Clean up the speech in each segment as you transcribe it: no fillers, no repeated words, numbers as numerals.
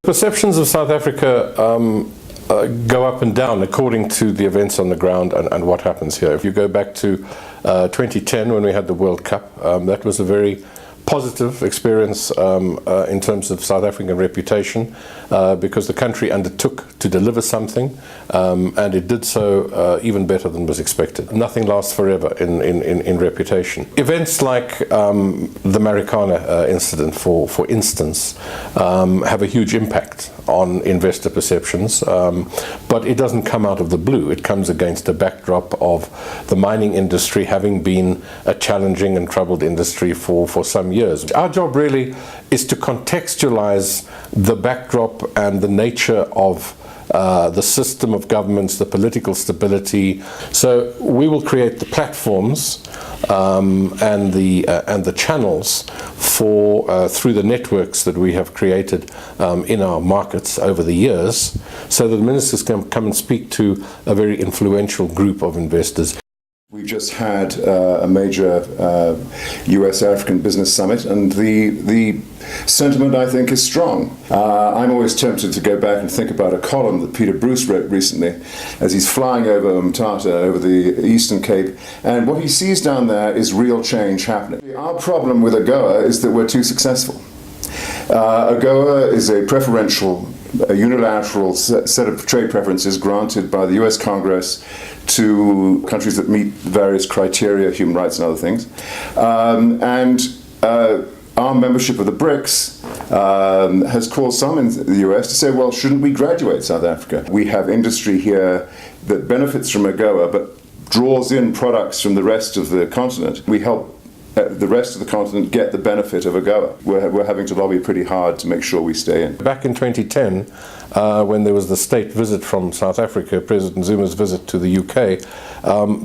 Perceptions of South Africa go up and down according to the events on the ground and what happens here. If you go back to 2010 when we had the World Cup, that was a very positive experience in terms of South African reputation because the country undertook to deliver something and it did so even better than was expected. Nothing lasts forever in reputation. Events like the Marikana incident, for instance, have a huge impact on investor perceptions, but it doesn't come out of the blue. It comes against a backdrop of the mining industry having been a challenging and troubled industry for some years. Our job really is to contextualize the backdrop and the nature of the system of governments, the political stability. So we will create the platforms and the channels for through the networks that we have created in our markets over the years, so that the ministers can come and speak to a very influential group of investors. We've just had a major US-African business summit, and the sentiment, I think, is strong. I'm always tempted to go back and think about a column that Peter Bruce wrote recently as he's flying over Umtata, over the Eastern Cape, and what he sees down there is real change happening. Our problem with AGOA is that we're too successful. AGOA is a preferential, a unilateral set of trade preferences granted by the US Congress to countries that meet various criteria, human rights and other things. Our membership of the BRICS has caused some in the US to say, well, shouldn't we graduate South Africa? We have industry here that benefits from AGOA but draws in products from the rest of the continent. We help the rest of the continent get the benefit of AGOA. We're having to lobby pretty hard to make sure we stay in. Back in 2010, when there was the state visit from South Africa, President Zuma's visit to the UK,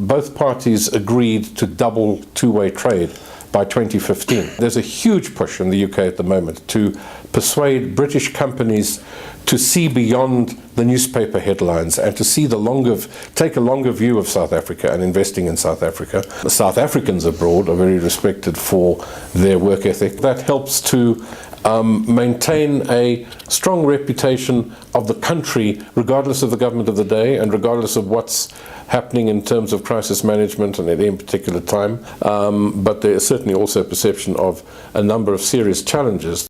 both parties agreed to double two-way trade by 2015. There's a huge push in the UK at the moment to persuade British companies to see beyond the newspaper headlines and to see take a longer view of South Africa and investing in South Africa. The South Africans abroad are very respected for their work ethic. That helps to maintain a strong reputation of the country, regardless of the government of the day and regardless of what's happening in terms of crisis management and at any particular time. But there is certainly also a perception of a number of serious challenges.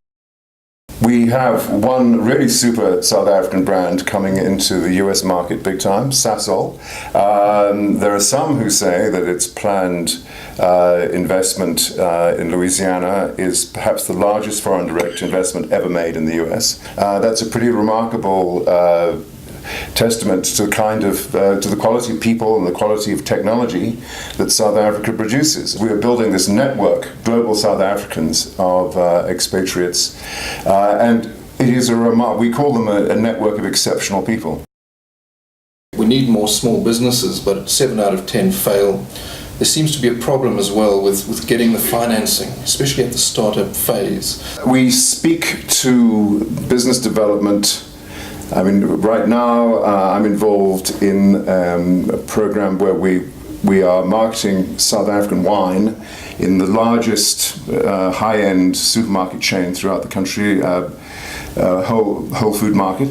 We have one really super South African brand coming into the US market big time, Sasol. There are some who say that its planned investment in Louisiana is perhaps the largest foreign direct investment ever made in the US. That's a pretty remarkable testament to the quality of people and the quality of technology that South Africa produces. We are building this network, global South Africans of expatriates, and it is we call them a network of exceptional people. We need more small businesses, but 7 out of 10 fail. There seems to be a problem as well with getting the financing, especially at the startup phase. We speak to business development. I mean, right now I'm involved in a program where we are marketing South African wine in the largest high-end supermarket chain throughout the country, Whole Food Market.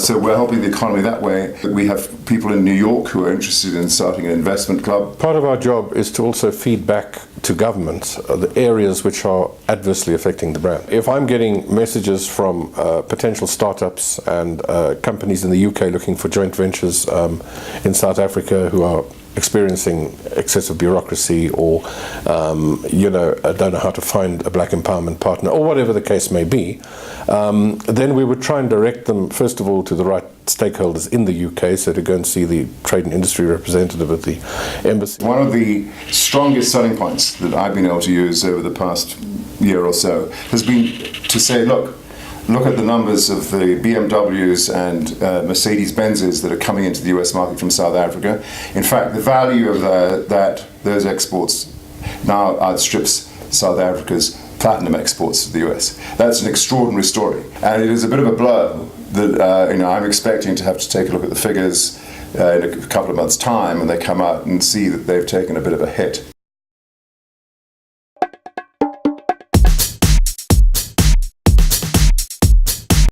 So we're helping the economy that way. We have people in New York who are interested in starting an investment club. Part of our job is to also feed back to government the areas which are adversely affecting the brand. If I'm getting messages from potential startups and companies in the UK looking for joint ventures in South Africa who are experiencing excessive bureaucracy or don't know how to find a black empowerment partner or whatever the case may be, then we would try and direct them first of all to the right stakeholders in the UK, so to go and see the trade and industry representative at the embassy. One of the strongest selling points that I've been able to use over the past year or so has been to say, look at the numbers of the BMWs and Mercedes-Benzes that are coming into the US market from South Africa. In fact, the value of those exports now outstrips South Africa's platinum exports to the US. That's an extraordinary story. And it is a bit of a blow that I'm expecting to have to take a look at the figures in a couple of months' time, and they come out and see that they've taken a bit of a hit.